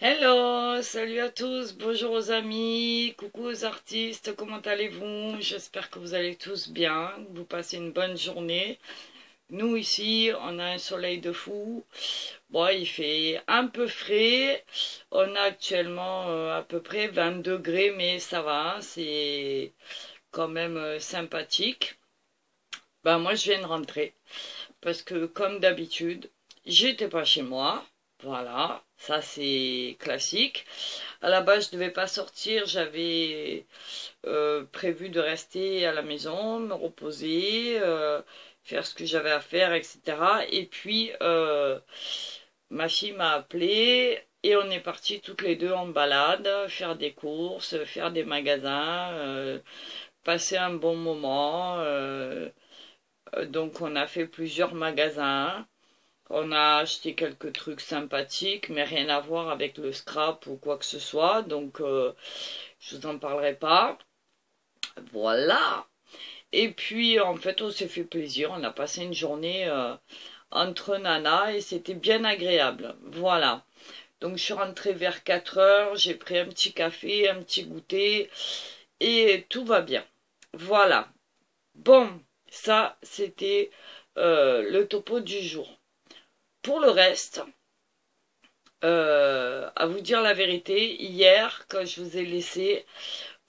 Hello, salut à tous, bonjour aux amis, coucou aux artistes, comment allez-vous? J'espère que vous allez tous bien, que vous passez une bonne journée. Nous ici, on a un soleil de fou. Bon, il fait un peu frais. On a actuellement à peu près 20 degrés, mais ça va, c'est quand même sympathique. Ben moi, je viens de rentrer parce que comme d'habitude, j'étais pas chez moi. Voilà, ça c'est classique. À la base, je devais pas sortir, j'avais prévu de rester à la maison, me reposer, faire ce que j'avais à faire, etc. Et puis, ma fille m'a appelé et on est partis toutes les deux en balade, faire des courses, faire des magasins, passer un bon moment. Donc, on a fait plusieurs magasins. On a acheté quelques trucs sympathiques, mais rien à voir avec le scrap ou quoi que ce soit. Donc, je vous en parlerai pas. Voilà. Et puis, en fait, on s'est fait plaisir. On a passé une journée entre nanas et c'était bien agréable. Voilà. Donc, je suis rentrée vers 4 heures. J'ai pris un petit café, un petit goûter et tout va bien. Voilà. Bon, ça, c'était le topo du jour. Pour le reste, à vous dire la vérité, hier, quand je vous ai laissé,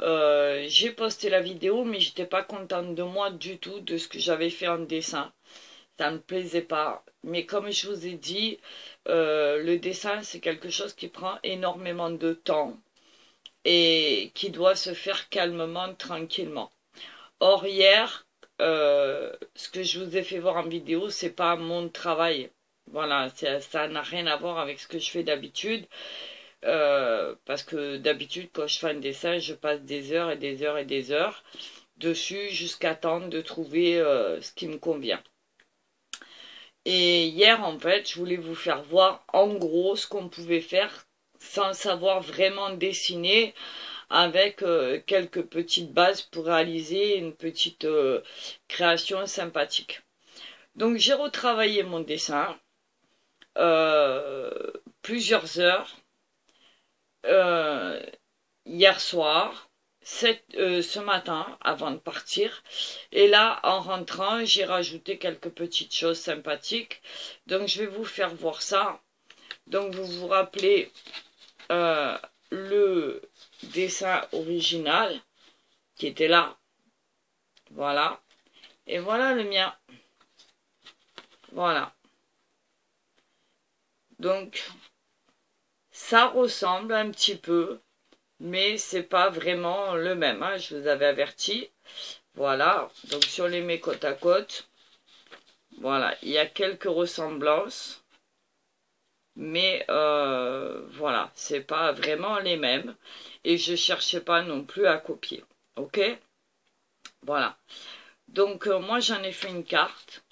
j'ai posté la vidéo, mais j'étais pas contente de moi du tout, de ce que j'avais fait en dessin. Ça me plaisait pas. Mais comme je vous ai dit, le dessin, c'est quelque chose qui prend énormément de temps et qui doit se faire calmement, tranquillement. Or, hier, ce que je vous ai fait voir en vidéo, c'est pas mon travail. Voilà, ça n'a rien à voir avec ce que je fais d'habitude. Parce que d'habitude, quand je fais un dessin, je passe des heures et des heures et des heures dessus jusqu'à temps de trouver ce qui me convient. Et hier, en fait, je voulais vous faire voir en gros ce qu'on pouvait faire sans savoir vraiment dessiner avec quelques petites bases pour réaliser une petite création sympathique. Donc j'ai retravaillé mon dessin euh, plusieurs heures hier soir, ce matin, avant de partir. Et là, en rentrant, j'ai rajouté quelques petites choses sympathiques. Donc, je vais vous faire voir ça. Donc, vous vous rappelez le dessin original qui était là. Voilà. Et voilà le mien. Voilà. Donc, ça ressemble un petit peu, mais c'est pas vraiment le même, hein, je vous avais averti. Voilà, donc si on les met côte à côte, voilà, il y a quelques ressemblances, mais voilà, c'est pas vraiment les mêmes, et je cherchais pas non plus à copier, ok? Voilà, donc moi j'en ai fait une carte,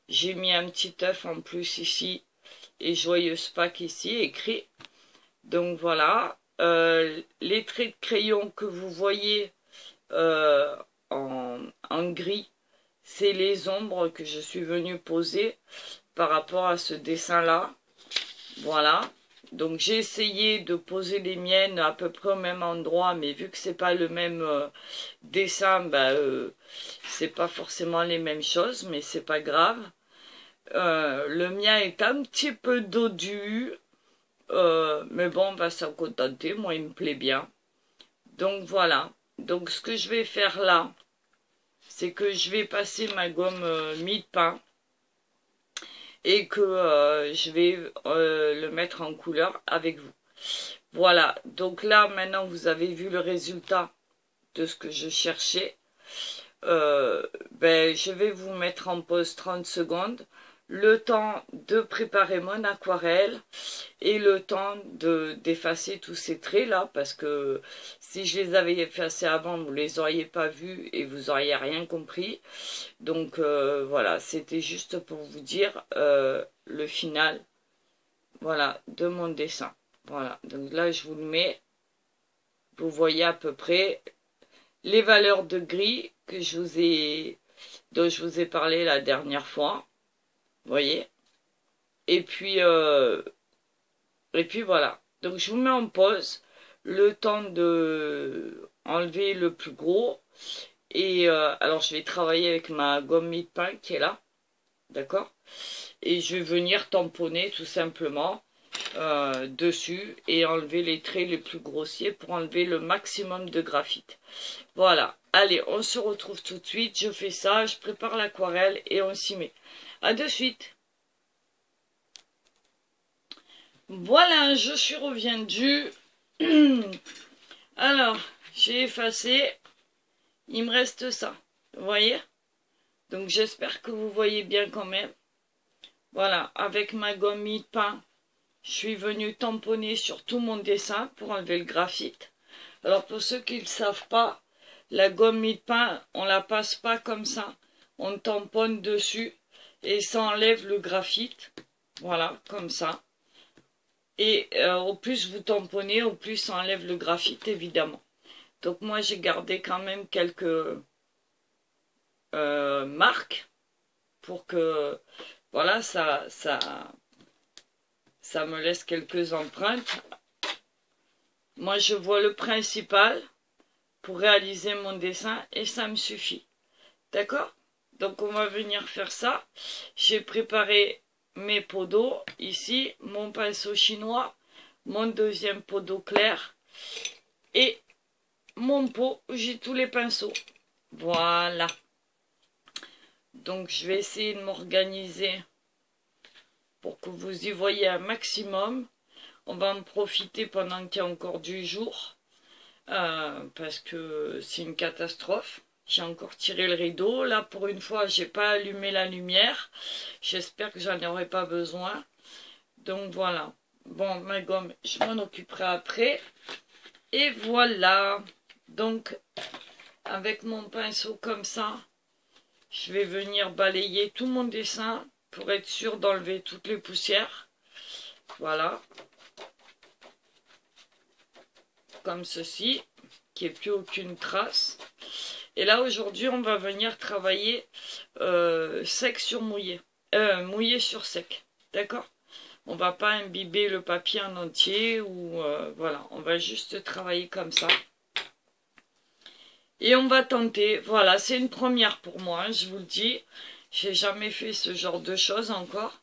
j'ai mis un petit œuf en plus ici, et joyeuse Pâques ici, écrit, donc voilà, les traits de crayon que vous voyez en gris, c'est les ombres que je suis venue poser par rapport à ce dessin-là. Voilà. Donc j'ai essayé de poser les miennes à peu près au même endroit, mais vu que c'est pas le même dessin, bah, c'est pas forcément les mêmes choses, mais c'est pas grave. Le mien est un petit peu dodu, mais bon, on va s'en contenter. Moi, il me plaît bien. Donc voilà. Donc ce que je vais faire là, c'est que je vais passer ma gomme mie-de-pain et que je vais le mettre en couleur avec vous. Voilà, donc là maintenant vous avez vu le résultat de ce que je cherchais. Ben, je vais vous mettre en pause 30 secondes, le temps de préparer mon aquarelle et le temps d'effacer tous ces traits là, parce que si je les avais effacés avant, vous les auriez pas vus et vous auriez rien compris. Donc voilà, c'était juste pour vous dire le final, voilà, de mon dessin. Voilà, donc là je vous le mets, vous voyez à peu près les valeurs de gris que dont je vous ai parlé la dernière fois, vous voyez. Et puis voilà. Donc je vous mets en pause le temps de enlever le plus gros. Et alors je vais travailler avec ma gomme mie-de-pain qui est là, d'accord? Et je vais venir tamponner tout simplement dessus et enlever les traits les plus grossiers pour enlever le maximum de graphite. Voilà, allez, on se retrouve tout de suite. Je fais ça, je prépare l'aquarelle et on s'y met. À de suite. Voilà, je suis reviendue. Alors, j'ai effacé. Il me reste ça. Vous voyez? Donc, j'espère que vous voyez bien quand même. Voilà, avec ma gomme mie-de-pain, je suis venue tamponner sur tout mon dessin pour enlever le graphite. Alors, pour ceux qui ne le savent pas, la gomme mie-de-pain, on la passe pas comme ça. On tamponne dessus et ça enlève le graphite. Voilà, comme ça. Et au plus vous tamponnez, au plus ça enlève le graphite, évidemment. Donc moi, j'ai gardé quand même quelques marques pour que, voilà, ça me laisse quelques empreintes. Moi, je vois le principal pour réaliser mon dessin et ça me suffit. D'accord? Donc, on va venir faire ça. J'ai préparé mes pots d'eau, ici, mon pinceau chinois, mon deuxième pot d'eau clair et mon pot où j'ai tous les pinceaux. Voilà. Donc, je vais essayer de m'organiser pour que vous y voyez un maximum. On va en profiter pendant qu'il y a encore du jour, parce que c'est une catastrophe. J'ai encore tiré le rideau. Là, pour une fois, j'ai pas allumé la lumière. J'espère que j'en aurai pas besoin. Donc, voilà. Bon, ma gomme, je m'en occuperai après. Et voilà. Donc, avec mon pinceau comme ça, je vais venir balayer tout mon dessin pour être sûr d'enlever toutes les poussières. Voilà. Comme ceci, qu'il n'y ait plus aucune trace. Et là, aujourd'hui, on va venir travailler sec sur mouillé. Mouillé sur sec. D'accord? On va pas imbiber le papier en entier ou voilà. On va juste travailler comme ça. Et on va tenter. Voilà, c'est une première pour moi, je vous le dis. J'ai jamais fait ce genre de choses encore.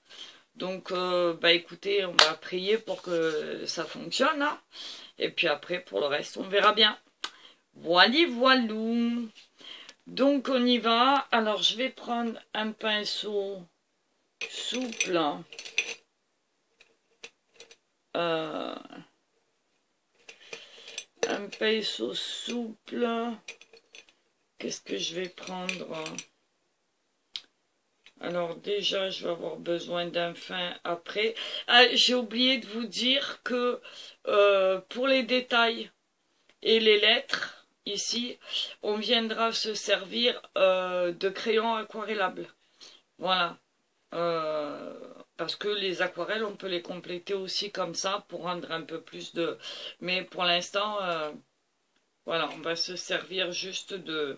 Donc, bah écoutez, on va prier pour que ça fonctionne. Hein. Et puis après, pour le reste, on verra bien. Voilà, voilou. Donc, on y va. Alors, je vais prendre un pinceau souple. Un pinceau souple. Qu'est-ce que je vais prendre? Alors déjà, je vais avoir besoin d'un fin après. Ah, j'ai oublié de vous dire que pour les détails et les lettres, ici, on viendra se servir de crayons aquarellables. Voilà. Parce que les aquarelles, on peut les compléter aussi comme ça pour rendre un peu plus de... Mais pour l'instant, voilà, on va se servir juste de...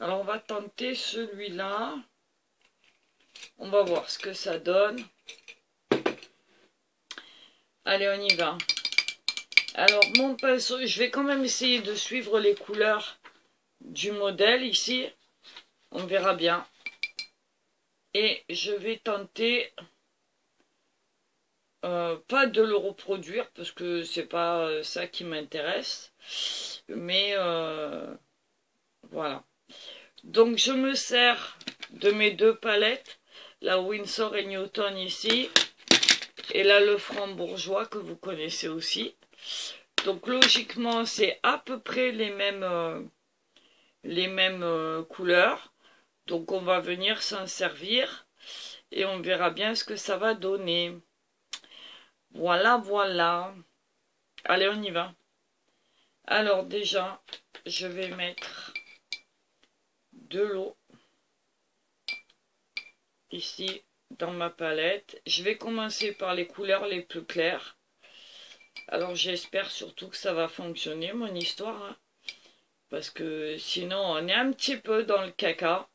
Alors, on va tenter celui-là. On va voir ce que ça donne. Allez, on y va. Alors, mon pinceau, je vais quand même essayer de suivre les couleurs du modèle ici. On verra bien. Et je vais tenter... pas de le reproduire, parce que c'est pas ça qui m'intéresse. Mais, voilà. Donc, je me sers de mes deux palettes. La Winsor et Newton ici. Et là, le Franc-Bourgeois que vous connaissez aussi. Donc, logiquement, c'est à peu près les mêmes couleurs. Donc, on va venir s'en servir. Et on verra bien ce que ça va donner. Voilà, voilà. Allez, on y va. Alors, déjà, je vais mettre de l'eau. Ici dans ma palette. Je vais commencer par les couleurs les plus claires. Alors j'espère surtout que ça va fonctionner mon histoire. Hein, parce que sinon on est un petit peu dans le caca.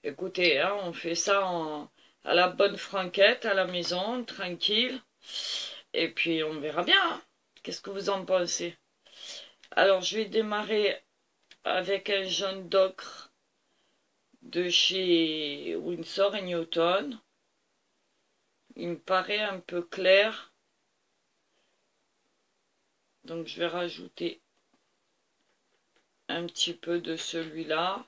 Écoutez, hein, on fait ça à la bonne franquette à la maison, tranquille. Et puis on verra bien, hein. Qu'est-ce que vous en pensez? Alors je vais démarrer avec un jaune d'ocre de chez Winsor & Newton. Il me paraît un peu clair. Donc je vais rajouter un petit peu de celui-là.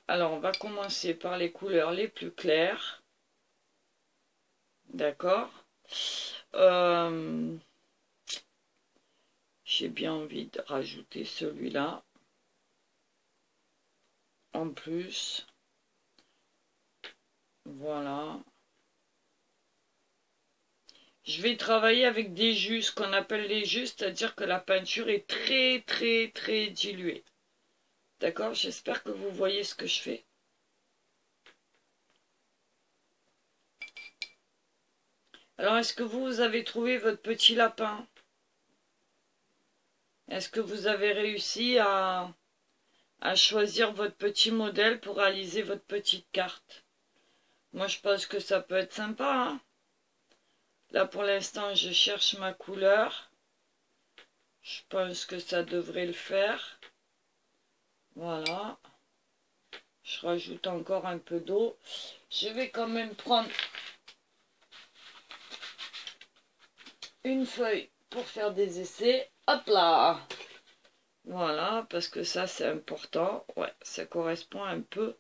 Alors on va commencer par les couleurs les plus claires. D'accord. J'ai bien envie de rajouter celui-là en plus. Voilà. Je vais travailler avec des jus, ce qu'on appelle les jus, c'est-à-dire que la peinture est très diluée. D'accord? J'espère que vous voyez ce que je fais. Alors, est-ce que vous avez trouvé votre petit lapin? Est-ce que vous avez réussi à choisir votre petit modèle pour réaliser votre petite carte? Moi, je pense que ça peut être sympa, hein? Là, pour l'instant, je cherche ma couleur. Je pense que ça devrait le faire. Voilà. Je rajoute encore un peu d'eau. Je vais quand même prendre une feuille pour faire des essais. Hop là! Voilà, parce que ça, c'est important. Ouais, ça correspond un peu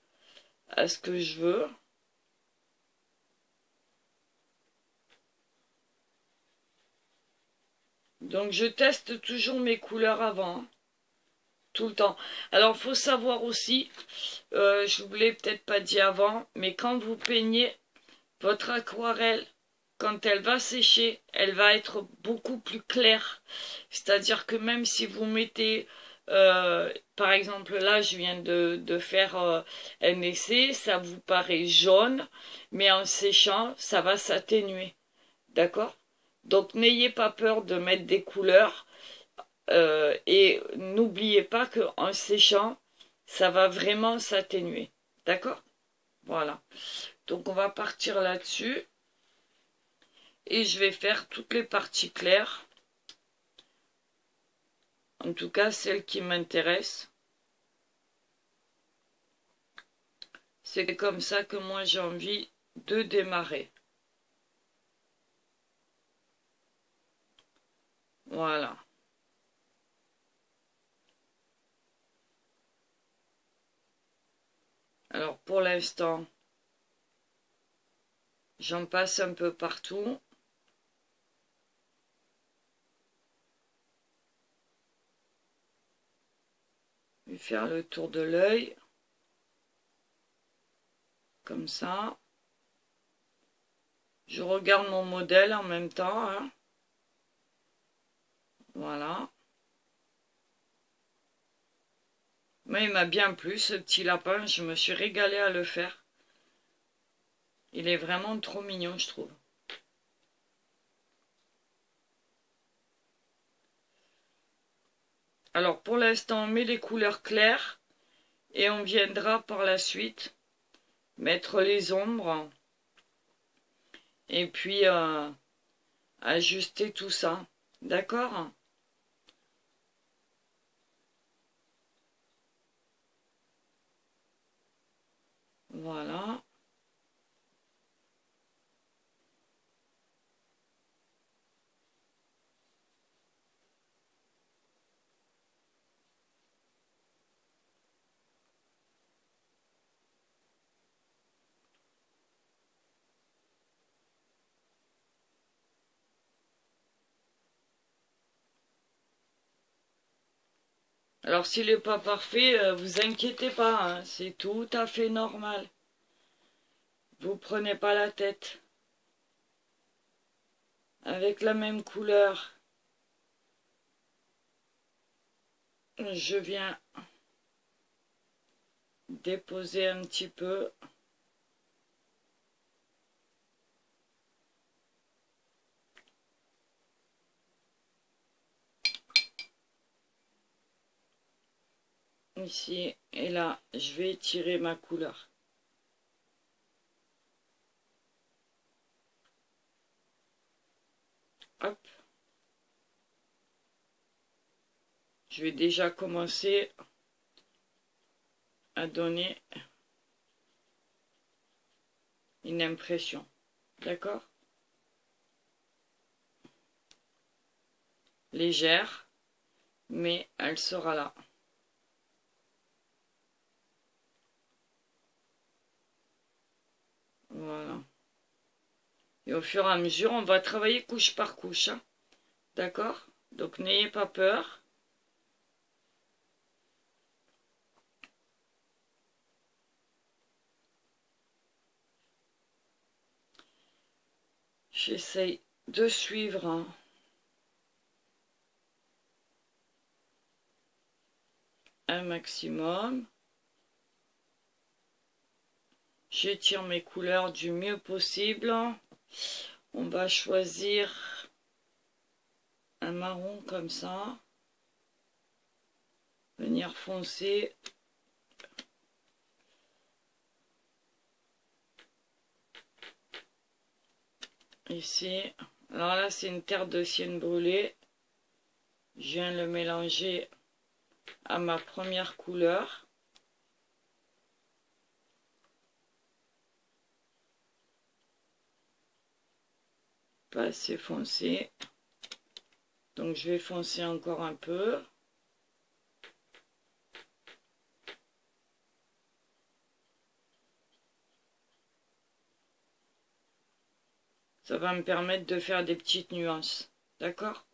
à ce que je veux. Donc, je teste toujours mes couleurs avant. Tout le temps. Alors, il faut savoir aussi, je vous l'ai peut-être pas dit avant, mais quand vous peignez votre aquarelle, quand elle va sécher, elle va être beaucoup plus claire. C'est-à-dire que même si vous mettez, par exemple là, je viens de faire un essai, ça vous paraît jaune, mais en séchant, ça va s'atténuer. D'accord? Donc n'ayez pas peur de mettre des couleurs. Et n'oubliez pas qu'en séchant, ça va vraiment s'atténuer. D'accord? Voilà. Donc on va partir là-dessus. Et je vais faire toutes les parties claires. En tout cas, celles qui m'intéressent. C'est comme ça que moi j'ai envie de démarrer. Voilà. Alors pour l'instant, j'en passe un peu partout. Je vais faire le tour de l'œil. Comme ça. Je regarde mon modèle en même temps, hein. Voilà. Mais il m'a bien plu ce petit lapin, je me suis régalée à le faire. Il est vraiment trop mignon, je trouve. Alors pour l'instant, on met les couleurs claires et on viendra par la suite mettre les ombres et puis ajuster tout ça. D'accord? Voilà. Alors s'il n'est pas parfait, vous inquiétez pas, hein, c'est tout à fait normal. Vous prenez pas la tête. Avec la même couleur, je viens déposer un petit peu. Ici et là, je vais étirer ma couleur. Hop. Je vais déjà commencer à donner une impression. D'accord? Légère, mais elle sera là. Voilà. Et au fur et à mesure, on va travailler couche par couche. Hein. D'accord? Donc n'ayez pas peur. J'essaye de suivre un maximum. J'étire mes couleurs du mieux possible. On va choisir un marron comme ça. Venir foncer. Ici. Alors là, c'est une terre de sienne brûlée. Je viens le mélanger à ma première couleur. Pas assez foncé. Donc je vais foncer encore un peu. Ça va me permettre de faire des petites nuances. D'accord ?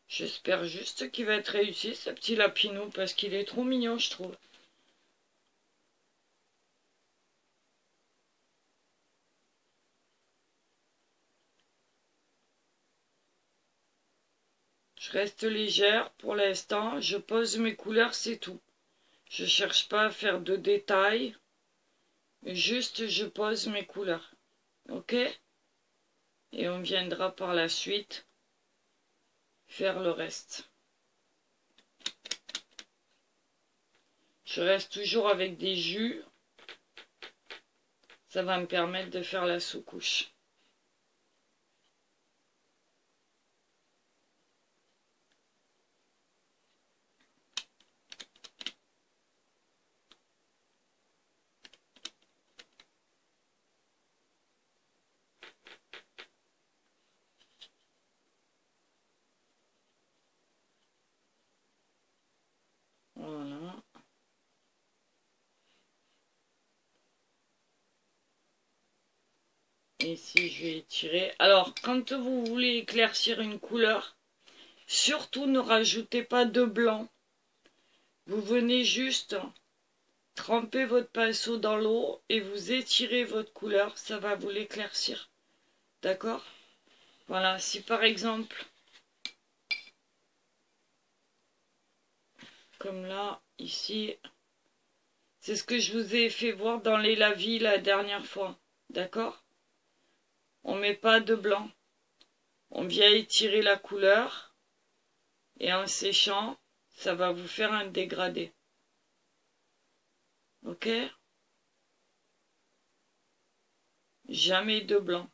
J'espère juste qu'il va être réussi, ce petit lapinou, parce qu'il est trop mignon, je trouve. Je reste légère pour l'instant. Je pose mes couleurs, c'est tout. Je ne cherche pas à faire de détails. Juste, je pose mes couleurs. Ok? Et on viendra par la suite faire le reste. Je reste toujours avec des jus. Ça va me permettre de faire la sous-couche. Voilà. Ici, je vais étirer. Alors, quand vous voulez éclaircir une couleur, surtout ne rajoutez pas de blanc. Vous venez juste tremper votre pinceau dans l'eau et vous étirez votre couleur. Ça va vous l'éclaircir. D'accord? Voilà, si par exemple, comme là, ici, c'est ce que je vous ai fait voir dans les lavis la dernière fois. D'accord? On ne met pas de blanc. On vient étirer la couleur et en séchant, ça va vous faire un dégradé. Ok? Jamais de blanc.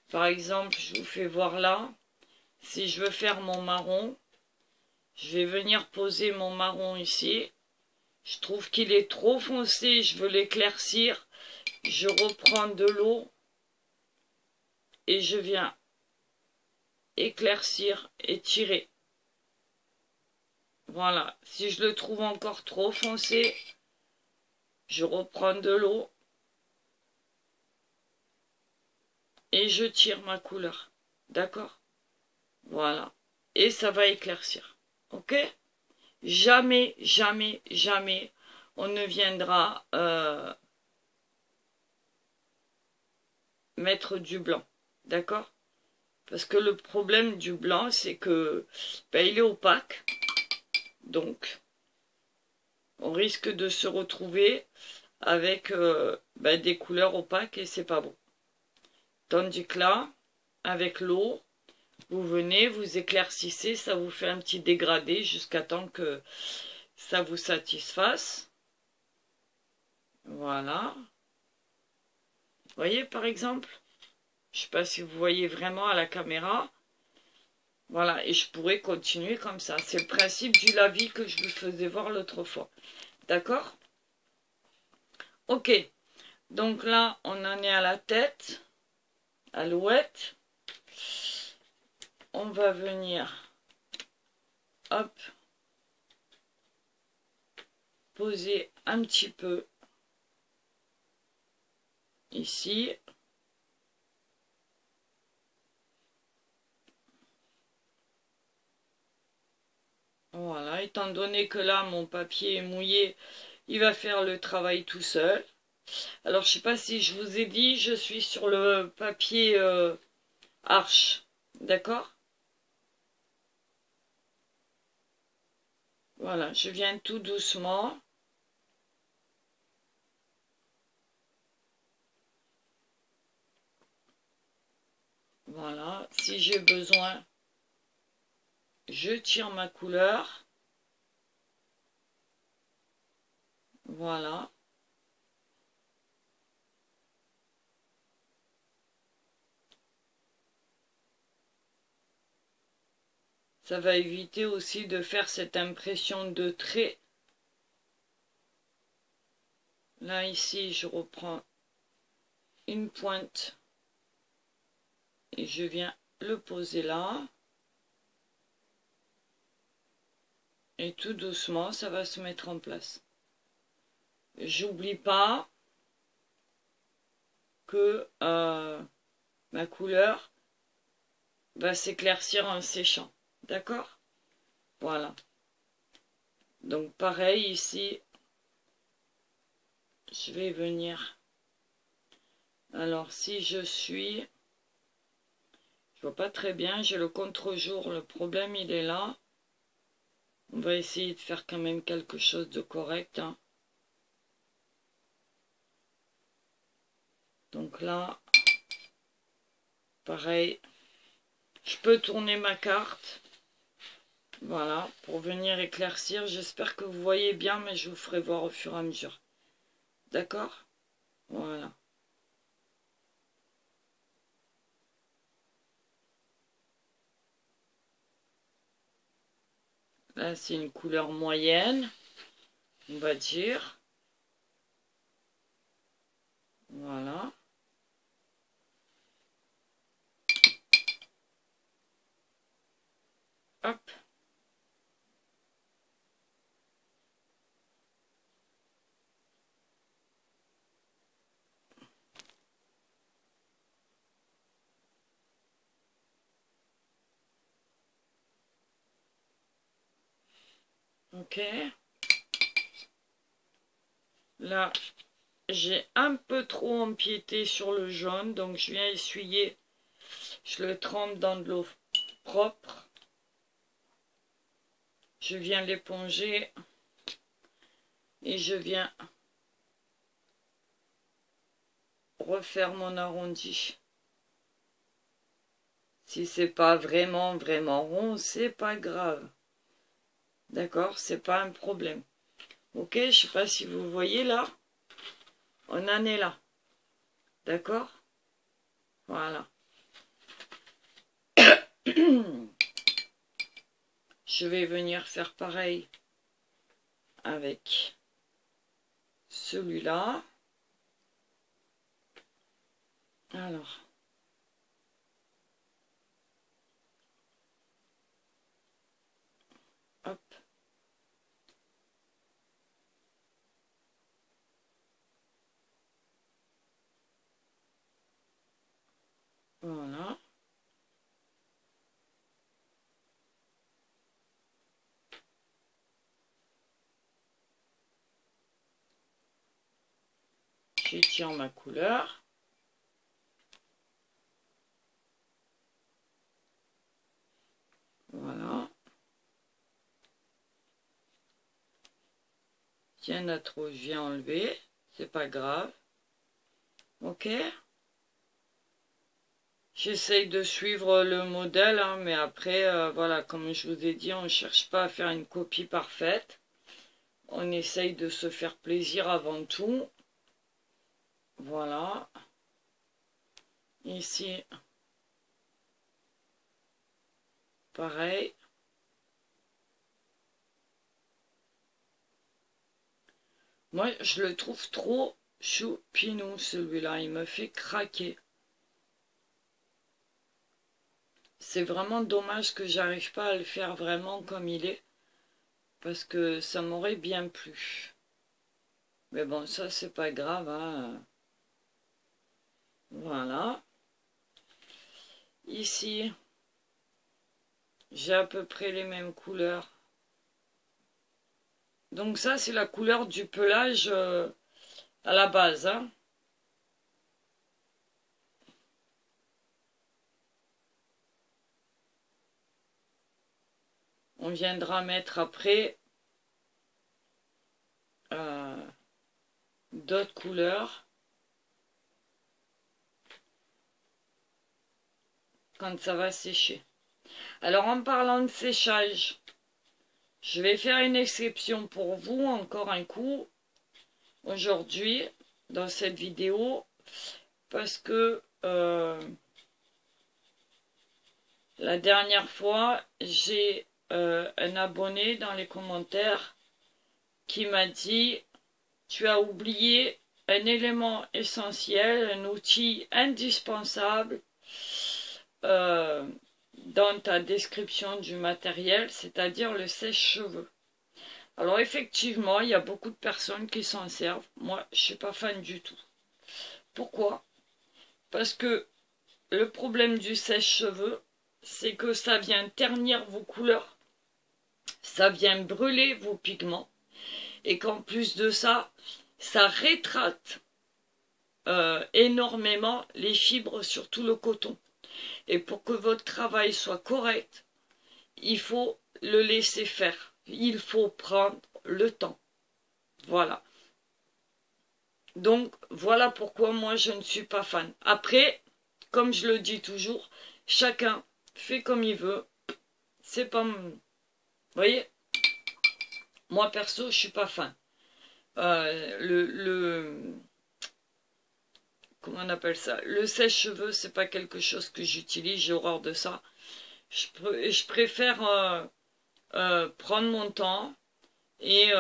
Par exemple, je vous fais voir là. Si je veux faire mon marron, je vais venir poser mon marron ici. Je trouve qu'il est trop foncé, je veux l'éclaircir. Je reprends de l'eau et je viens éclaircir et tirer. Voilà. Si je le trouve encore trop foncé, je reprends de l'eau et je tire ma couleur. D'accord? Voilà. Et ça va éclaircir. Ok? Jamais, jamais, jamais, on ne viendra mettre du blanc. D'accord? Parce que le problème du blanc, c'est que il est opaque. Donc, on risque de se retrouver avec des couleurs opaques et c'est pas bon. Tandis que là, avec l'eau, vous venez, vous éclaircissez, ça vous fait un petit dégradé jusqu'à temps que ça vous satisfasse. Voilà. Vous voyez par exemple? Je ne sais pas si vous voyez vraiment à la caméra. Voilà, et je pourrais continuer comme ça. C'est le principe du lavis que je vous faisais voir l'autre fois. D'accord? Ok. Donc là, on en est à la tête, à l'ouette. On va venir, hop, poser un petit peu ici. Voilà, étant donné que là, mon papier est mouillé, il va faire le travail tout seul. Alors, je ne sais pas si je vous ai dit, je suis sur le papier Arches. D'accord? Voilà, je viens tout doucement. Voilà, si j'ai besoin, je tire ma couleur. Voilà. Ça va éviter aussi de faire cette impression de trait. Là, ici, je reprends une pointe et je viens le poser là. Et tout doucement, ça va se mettre en place. J'oublie pas que ma couleur va s'éclaircir en séchant. D'accord? Voilà. Donc pareil ici, je vais venir. Alors si je suis, je vois pas très bien, j'ai le contre-jour, le problème il est là. On va essayer de faire quand même quelque chose de correct. Hein. Donc là, pareil, je peux tourner ma carte. Voilà, pour venir éclaircir. J'espère que vous voyez bien, mais je vous ferai voir au fur et à mesure. D'accord? Voilà. Là, c'est une couleur moyenne, on va dire. Voilà. Hop. Ok. Là, j'ai un peu trop empiété sur le jaune, donc je viens essuyer. Je le trempe dans de l'eau propre. Je viens l'éponger et je viens refaire mon arrondi. Si c'est pas vraiment rond, c'est pas grave. D'accord? C'est pas un problème. Ok? Je sais pas si vous voyez là. On en est là. D'accord? Voilà. Je vais venir faire pareil avec celui-là. Alors. Hop. Voilà. J'étire ma couleur. Voilà. Tiens, la trop, je viens enlever. C'est pas grave. Ok? J'essaye de suivre le modèle, hein, mais après, voilà, comme je vous ai dit, on ne cherche pas à faire une copie parfaite. On essaye de se faire plaisir avant tout. Voilà. Ici, pareil. Moi, je le trouve trop choupinou, celui-là. Il me fait craquer. C'est vraiment dommage que j'arrive pas à le faire vraiment comme il est. Parce que ça m'aurait bien plu. Mais bon, ça, c'est pas grave, hein. Voilà. Ici, j'ai à peu près les mêmes couleurs. Donc ça, c'est la couleur du pelage à la base, hein. On viendra mettre après d'autres couleurs quand ça va sécher. Alors en parlant de séchage, je vais faire une exception pour vous encore un coup aujourd'hui dans cette vidéo parce que la dernière fois j'ai un abonné dans les commentaires qui m'a dit: tu as oublié un élément essentiel, un outil indispensable dans ta description du matériel, c'est-à-dire le sèche-cheveux. Alors effectivement, il y a beaucoup de personnes qui s'en servent. Moi, je ne suis pas fan du tout. Pourquoi? Parce que le problème du sèche-cheveux, c'est que ça vient ternir vos couleurs, ça vient brûler vos pigments, et qu'en plus de ça, ça rétracte énormément les fibres, surtout le coton. Et pour que votre travail soit correct, il faut le laisser faire. Il faut prendre le temps. Voilà. Donc, voilà pourquoi moi je ne suis pas fan. Après, comme je le dis toujours, chacun fait comme il veut. C'est pas... Vous voyez? Moi perso, je suis pas fan. Comment on appelle ça? Le sèche-cheveux, c'est pas quelque chose que j'utilise, j'ai horreur de ça. Je préfère prendre mon temps et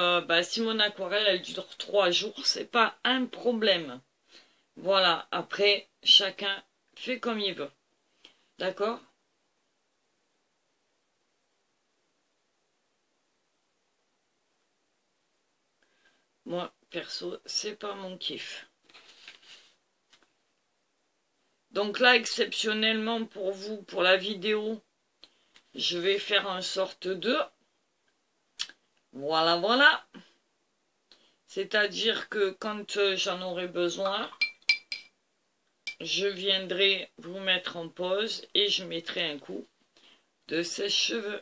si mon aquarelle elle dure 3 jours, c'est pas un problème. Voilà, après chacun fait comme il veut. D'accord? Moi, perso, c'est pas mon kiff. Donc là, exceptionnellement pour vous, pour la vidéo, je vais faire un sorte de... Voilà, voilà. C'est-à-dire que quand j'en aurai besoin, je viendrai vous mettre en pause et je mettrai un coup de sèche-cheveux.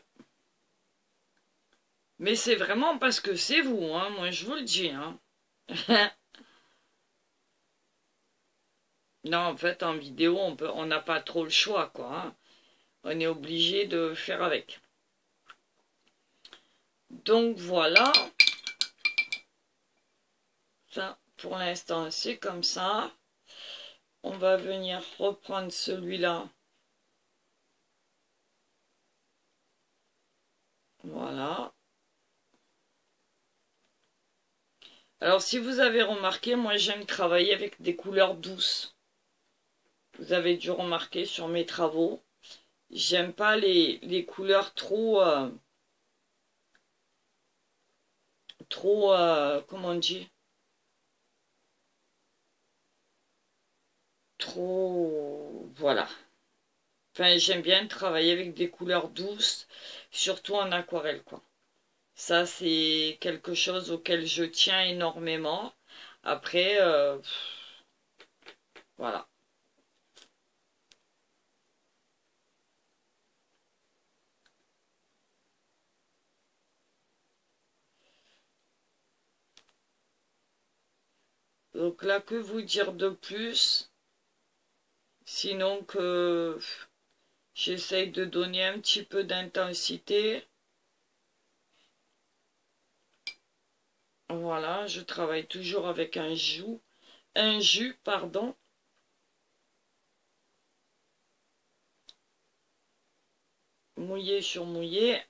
Mais c'est vraiment parce que c'est vous, hein, moi je vous le dis. Hein. Non, en fait, en vidéo, on n'a pas trop le choix, quoi. Hein. On est obligé de faire avec. Donc voilà. Ça, pour l'instant, c'est comme ça. On va venir reprendre celui-là. Voilà. Alors, si vous avez remarqué, moi, j'aime travailler avec des couleurs douces. Vous avez dû remarquer sur mes travaux. J'aime pas les couleurs trop... comment on dit? Trop... Voilà. Enfin, j'aime bien travailler avec des couleurs douces, surtout en aquarelle, quoi. Ça, c'est quelque chose auquel je tiens énormément. Après, voilà. Donc là, que vous dire de plus? Sinon que j'essaye de donner un petit peu d'intensité. Voilà, je travaille toujours avec un jus, pardon. Mouillé sur mouillé.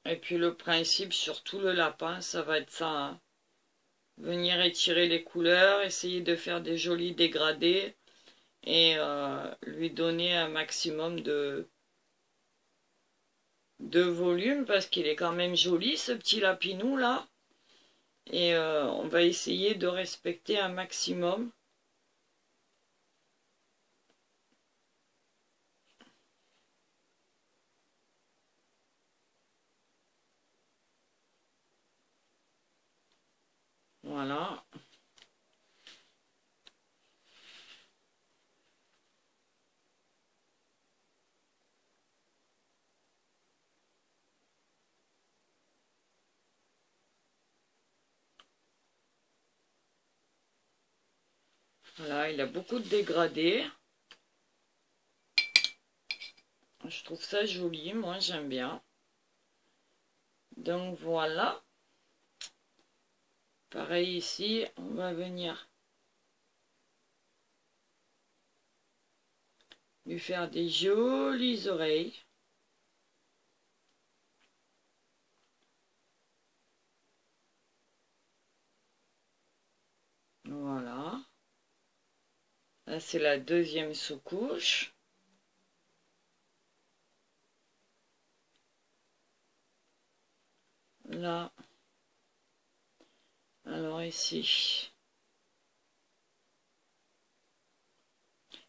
Et puis le principe sur tout le lapin, ça va être ça, hein. Venir étirer les couleurs, essayer de faire des jolis dégradés et lui donner un maximum de volume parce qu'il est quand même joli ce petit lapinou là. Et on va essayer de respecter un maximum. Voilà. Voilà, il a beaucoup de dégradés. Je trouve ça joli, moi j'aime bien. Donc voilà. Pareil ici, on va venir lui faire des jolies oreilles. Voilà. Là, c'est la deuxième sous-couche. Là. Alors ici.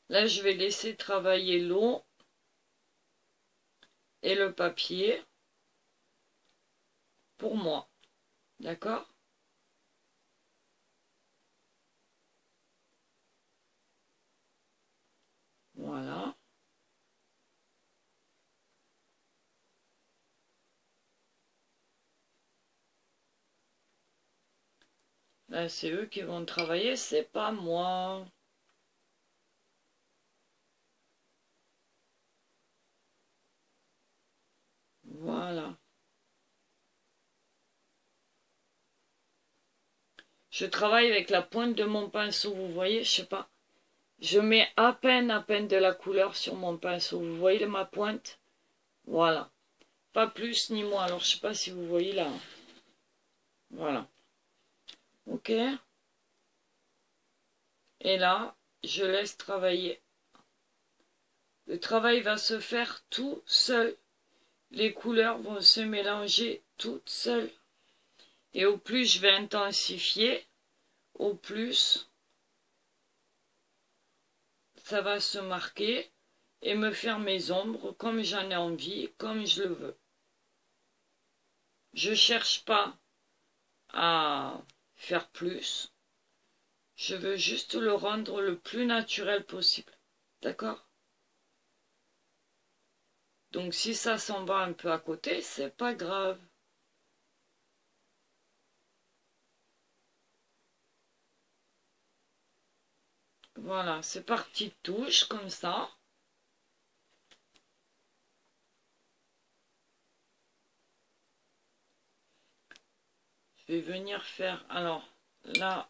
Là, je vais laisser travailler l'eau et le papier pour moi. D'accord? Voilà. Là, c'est eux qui vont travailler, c'est pas moi. Voilà. Je travaille avec la pointe de mon pinceau, vous voyez, je sais pas. Je mets à peine de la couleur sur mon pinceau. Vous voyez ma pointe? Voilà. Pas plus ni moins. Alors, je sais pas si vous voyez là. Voilà. Ok? Et là, je laisse travailler. Le travail va se faire tout seul. Les couleurs vont se mélanger toutes seules. Et au plus je vais intensifier, au plus ça va se marquer et me faire mes ombres comme j'en ai envie, comme je le veux. Je ne cherche pas à faire plus. Je veux juste le rendre le plus naturel possible. D'accord? Donc si ça s'en va un peu à côté, c'est pas grave. Voilà, c'est par petites touches comme ça. Je vais venir faire... Alors, là,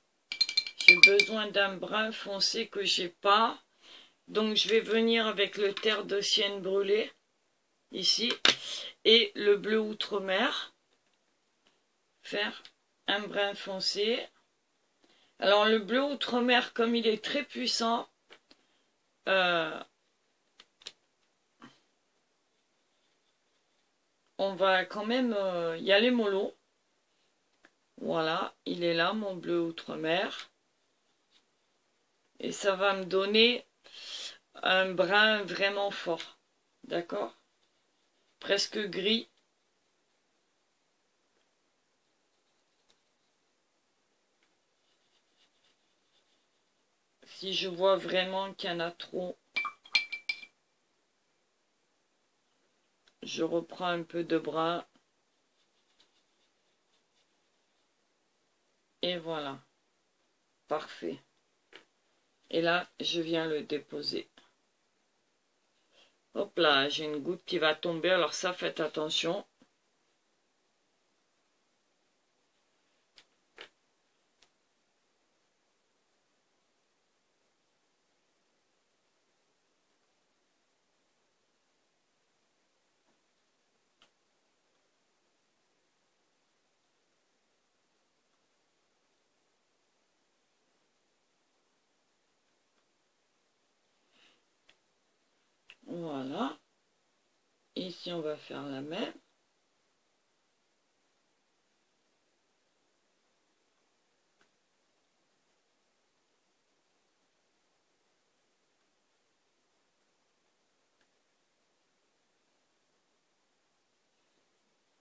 j'ai besoin d'un brun foncé que j'ai pas. Donc, je vais venir avec le terre de sienne brûlé, ici, et le bleu outre-mer. Faire un brun foncé. Alors, le bleu outre-mer, comme il est très puissant, on va quand même y aller mollo. Voilà, il est là, mon bleu outre-mer. Et ça va me donner un brun vraiment fort. D'accord? Presque gris. Si je vois vraiment qu'il y en a trop, je reprends un peu de brun. Et voilà. Parfait. Et là, je viens le déposer. Hop là, j'ai une goutte qui va tomber. Alors ça, faites attention. Voilà. Ici, on va faire la même.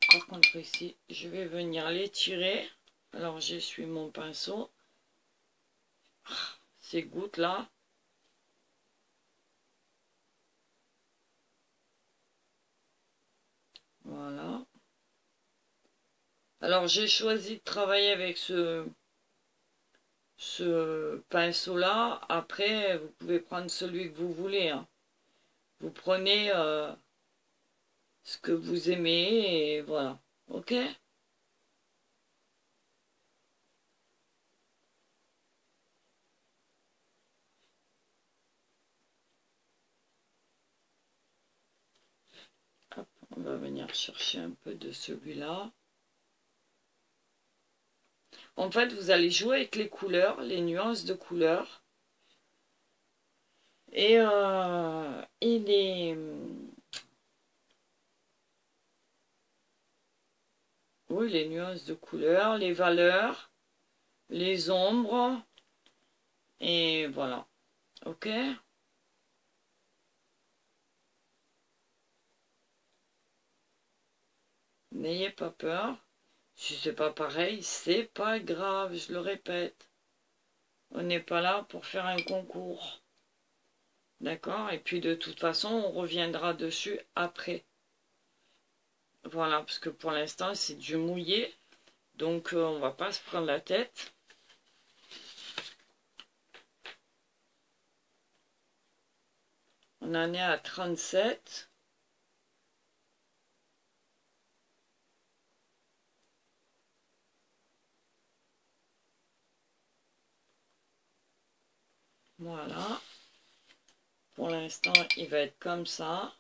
Par contre, ici, je vais venir l'étirer. Alors, j'essuie mon pinceau. Ces gouttes-là. Voilà. Alors, j'ai choisi de travailler avec ce pinceau-là. Après, vous pouvez prendre celui que vous voulez. Hein. Vous prenez ce que vous aimez et voilà. Ok? Hop, on va venir chercher un peu de celui-là. En fait, vous allez jouer avec les couleurs, les nuances de couleurs. Et les... Oui, les nuances de couleurs, les valeurs, les ombres. Et voilà. Ok? N'ayez pas peur. Si c'est pas pareil, c'est pas grave, je le répète. On n'est pas là pour faire un concours. D'accord? Et puis de toute façon, on reviendra dessus après. Voilà, parce que pour l'instant, c'est du mouillé. Donc, on va pas se prendre la tête. On en est à 37. Voilà. Pour l'instant, il va être comme ça.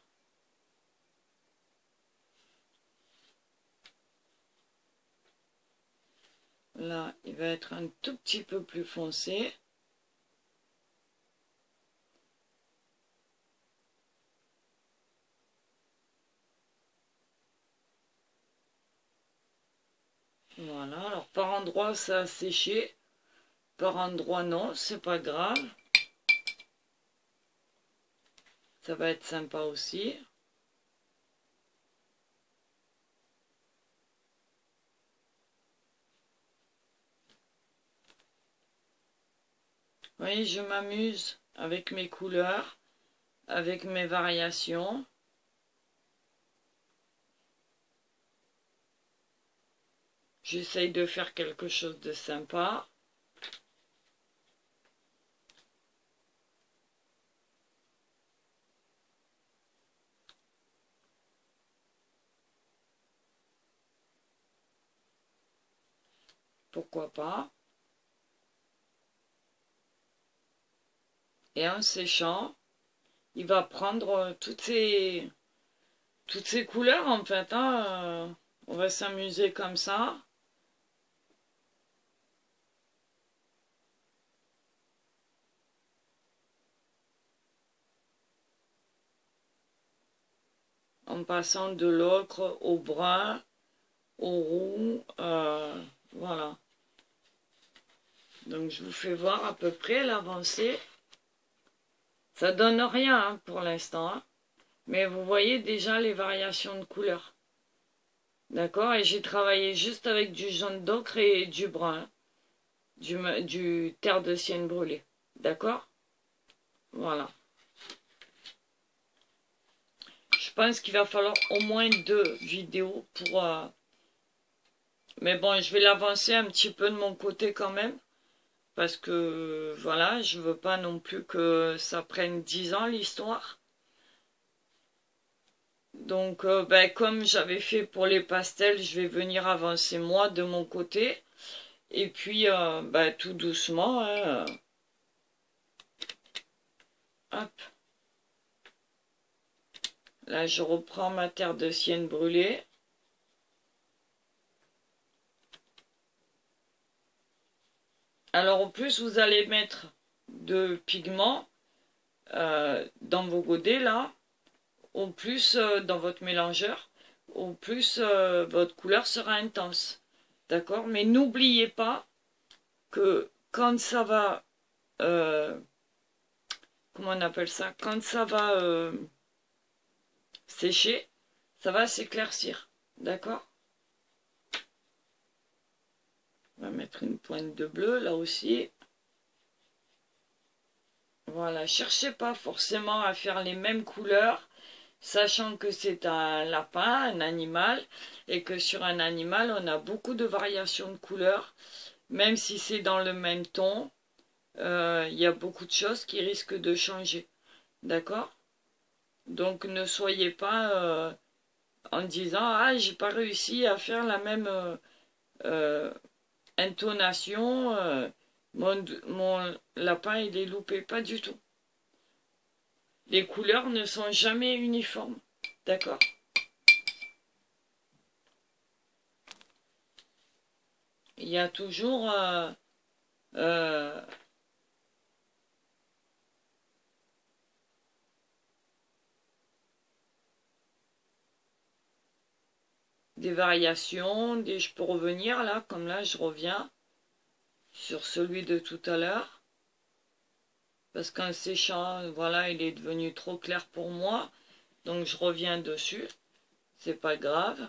Là, il va être un tout petit peu plus foncé. Voilà. Alors, par endroit, ça a séché. Par endroit, non. C'est pas grave. Ça va être sympa aussi. Vous voyez, je m'amuse avec mes couleurs, avec mes variations. J'essaye de faire quelque chose de sympa. Pourquoi pas. Et en séchant, il va prendre toutes ces couleurs en fait. Hein. On va s'amuser comme ça. En passant de l'ocre au brun, au roux. Voilà. Donc je vous fais voir à peu près l'avancée. Ça donne rien hein, pour l'instant. Hein. Mais vous voyez déjà les variations de couleurs. D'accord? Et j'ai travaillé juste avec du jaune d'ocre et du brun. Du terre de sienne brûlée. D'accord? Voilà. Je pense qu'il va falloir au moins 2 vidéos Mais bon, je vais l'avancer un petit peu de mon côté quand même. Parce que, voilà, je veux pas non plus que ça prenne 10 ans l'histoire. Donc, ben, comme j'avais fait pour les pastels, je vais venir avancer moi de mon côté. Et puis, ben, tout doucement, hein, hop. Là, je reprends ma terre de sienne brûlée. Alors, en plus, vous allez mettre de pigments dans vos godets, là. Au plus, dans votre mélangeur. Au plus, votre couleur sera intense. D'accord? Mais n'oubliez pas que quand ça va... comment on appelle ça? Quand ça va sécher, ça va s'éclaircir. D'accord? On va mettre une pointe de bleu là aussi. Voilà, cherchez pas forcément à faire les mêmes couleurs, sachant que c'est un lapin, un animal, et que sur un animal, on a beaucoup de variations de couleurs, même si c'est dans le même ton, il y a beaucoup de choses qui risquent de changer. D'accord? Donc ne soyez pas en disant ah j'ai pas réussi à faire la même intonation, mon lapin il est loupé, pas du tout. Les couleurs ne sont jamais uniformes, d'accord? Il y a toujours euh, des variations, je peux revenir là, comme là je reviens sur celui de tout à l'heure. Parce qu'en séchant, voilà, il est devenu trop clair pour moi. Donc je reviens dessus. C'est pas grave.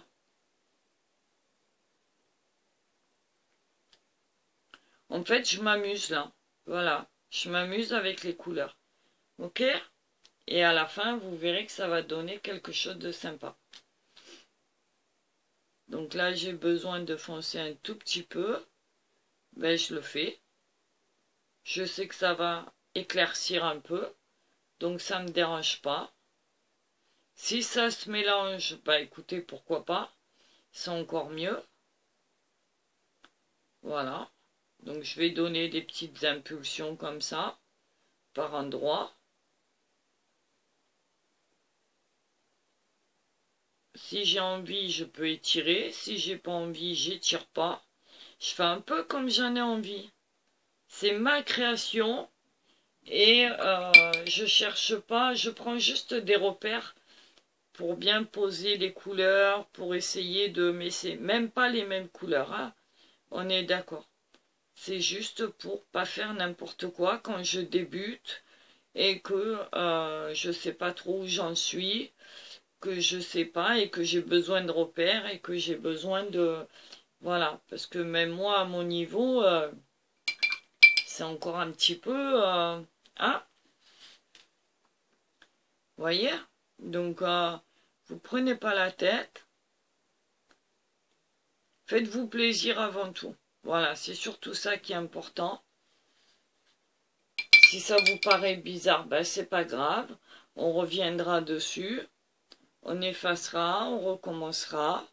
En fait, je m'amuse là. Voilà. Je m'amuse avec les couleurs. Ok? Et à la fin, vous verrez que ça va donner quelque chose de sympa. Donc là, j'ai besoin de foncer un tout petit peu. Ben, je le fais. Je sais que ça va éclaircir un peu. Donc ça ne me dérange pas. Si ça se mélange, bah écoutez, pourquoi pas. C'est encore mieux. Voilà. Donc je vais donner des petites impulsions comme ça, par endroits. Si j'ai envie, je peux étirer. Si j'ai pas envie, j'étire pas. Je fais un peu comme j'en ai envie. C'est ma création et je cherche pas, je prends juste des repères pour bien poser les couleurs, pour essayer de... Mais c'est même pas les mêmes couleurs, hein. On est d'accord. C'est juste pour pas faire n'importe quoi quand je débute et que je sais pas trop où j'en suis, que je sais pas et que j'ai besoin de repères et que j'ai besoin de... Voilà, parce que même moi à mon niveau, c'est encore un petit peu... hein, voyez? Donc, vous prenez pas la tête. Faites-vous plaisir avant tout. Voilà, c'est surtout ça qui est important. Si ça vous paraît bizarre, ben c'est pas grave. On reviendra dessus. On effacera, on recommencera.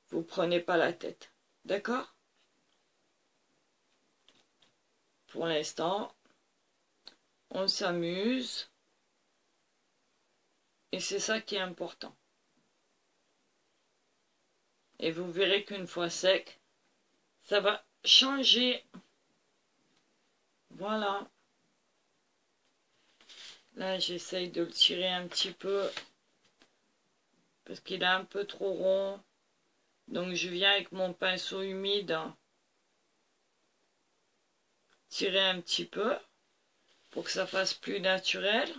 Vous prenez pas la tête. D'accord? Pour l'instant, on s'amuse. Et c'est ça qui est important. Et vous verrez qu'une fois sec, ça va changer. Voilà. Là, j'essaye de le tirer un petit peu. Parce qu'il est un peu trop rond. Donc, je viens avec mon pinceau humide tirer un petit peu pour que ça fasse plus naturel.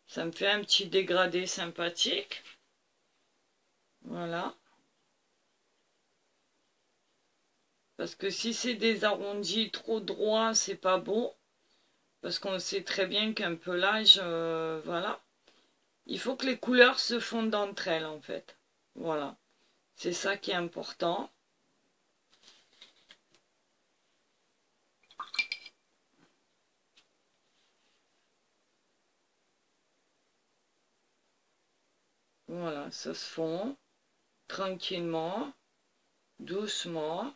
Ça me fait un petit dégradé sympathique. Voilà. Parce que si c'est des arrondis trop droits, c'est pas beau. Parce qu'on sait très bien qu'un pelage, voilà. Il faut que les couleurs se fondent entre elles, en fait. Voilà. C'est ça qui est important. Voilà, ça se fond tranquillement, doucement.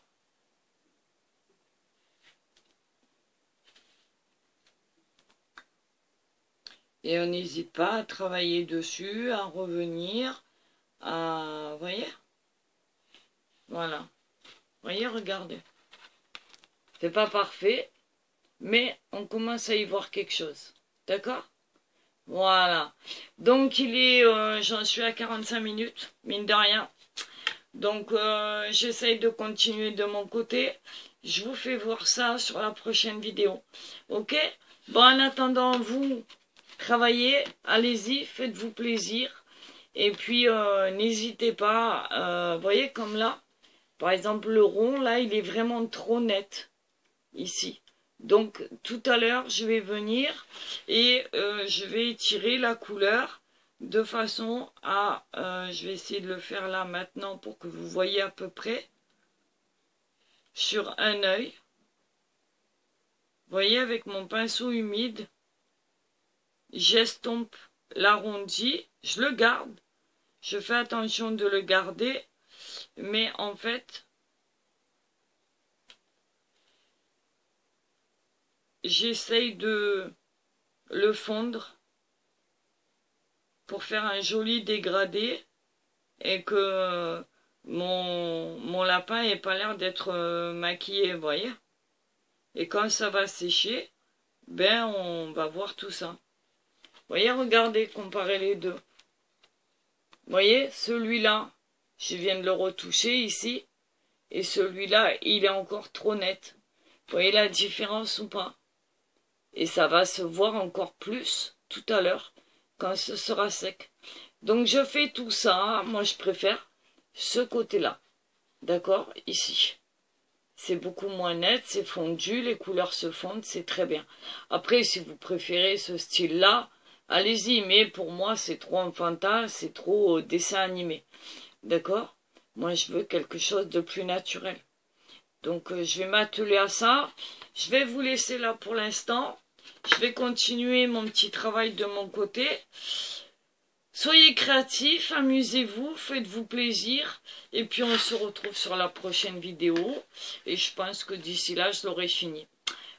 Et on n'hésite pas à travailler dessus, à revenir, à... Vous voyez? Voilà. Vous voyez, regardez. C'est pas parfait, mais on commence à y voir quelque chose. D'accord? Voilà. Donc, j'en suis à 45 minutes, mine de rien. Donc, j'essaye de continuer de mon côté. Je vous fais voir ça sur la prochaine vidéo. Ok? Bon, en attendant, vous, travaillez, allez-y, faites-vous plaisir. Et puis, n'hésitez pas, vous voyez, comme là, par exemple, le rond, là, il est vraiment trop net, ici. Donc, tout à l'heure, je vais venir et je vais étirer la couleur de façon à... je vais essayer de le faire là maintenant pour que vous voyez à peu près sur un œil. Vous voyez, avec mon pinceau humide, j'estompe l'arrondi, je le garde. Je fais attention de le garder, mais en fait... j'essaye de le fondre pour faire un joli dégradé et que mon lapin n'ait pas l'air d'être maquillé, vous voyez. Et quand ça va sécher, ben on va voir tout ça. Vous voyez, regardez, comparez les deux. Vous voyez, celui-là, je viens de le retoucher ici, et celui-là, il est encore trop net. Vous voyez la différence ou pas? Et ça va se voir encore plus tout à l'heure quand ce sera sec. Donc je fais tout ça. Moi je préfère ce côté-là. D'accord? Ici. C'est beaucoup moins net, c'est fondu, les couleurs se fondent, c'est très bien. Après, si vous préférez ce style-là, allez-y. Mais pour moi, c'est trop enfantin, c'est trop dessin animé. D'accord? Moi, je veux quelque chose de plus naturel. Donc, je vais m'atteler à ça. Je vais vous laisser là pour l'instant. Je vais continuer mon petit travail de mon côté. Soyez créatifs, amusez-vous, faites-vous plaisir. Et puis, on se retrouve sur la prochaine vidéo. Et je pense que d'ici là, je l'aurai fini.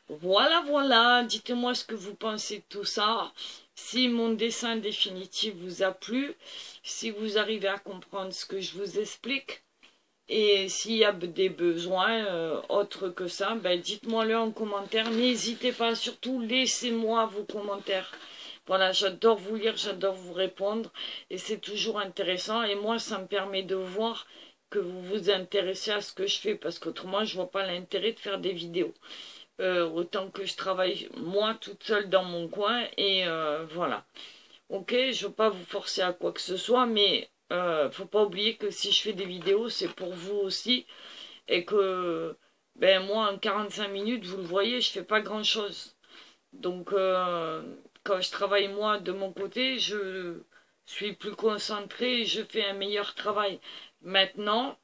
Voilà, voilà. Dites-moi ce que vous pensez de tout ça. Si mon dessin définitif vous a plu. Si vous arrivez à comprendre ce que je vous explique. Et s'il y a des besoins autres que ça, ben dites-moi-le en commentaire. N'hésitez pas, surtout laissez-moi vos commentaires. Voilà, j'adore vous lire, j'adore vous répondre. Et c'est toujours intéressant. Et moi, ça me permet de voir que vous vous intéressez à ce que je fais. Parce qu'autrement, je ne vois pas l'intérêt de faire des vidéos. Autant que je travaille, moi, toute seule dans mon coin. Et voilà. Ok, je ne veux pas vous forcer à quoi que ce soit, mais... faut pas oublier que si je fais des vidéos, c'est pour vous aussi. Et que, ben moi, en 45 minutes, vous le voyez, je fais pas grand-chose. Donc, quand je travaille moi de mon côté, je suis plus concentrée et je fais un meilleur travail. Maintenant,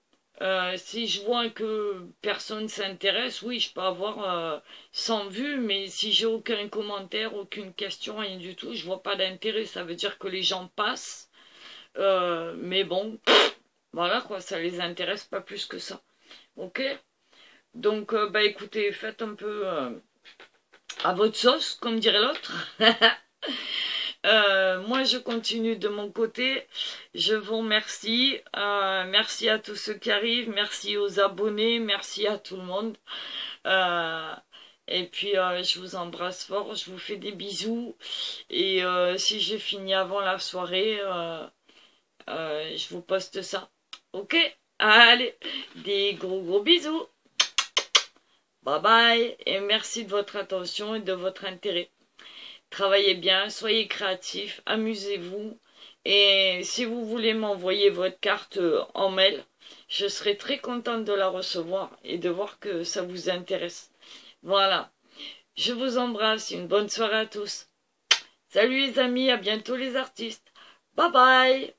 si je vois que personne s'intéresse, oui, je peux avoir 100 vues, mais si j'ai aucun commentaire, aucune question, rien du tout, je vois pas d'intérêt. Ça veut dire que les gens passent. Mais bon, voilà quoi, ça les intéresse pas plus que ça. Ok? Donc, bah écoutez, faites un peu à votre sauce, comme dirait l'autre. Moi, je continue de mon côté. Je vous remercie. Merci à tous ceux qui arrivent. Merci aux abonnés. Merci à tout le monde. Et puis, je vous embrasse fort. Je vous fais des bisous. Et si j'ai fini avant la soirée... je vous poste ça. Ok? Allez, des gros bisous. Bye bye. Et merci de votre attention et de votre intérêt. Travaillez bien, soyez créatifs, amusez-vous. Et si vous voulez m'envoyer votre carte en mail, je serai très contente de la recevoir et de voir que ça vous intéresse. Voilà. Je vous embrasse. Une bonne soirée à tous. Salut les amis, à bientôt les artistes. Bye bye.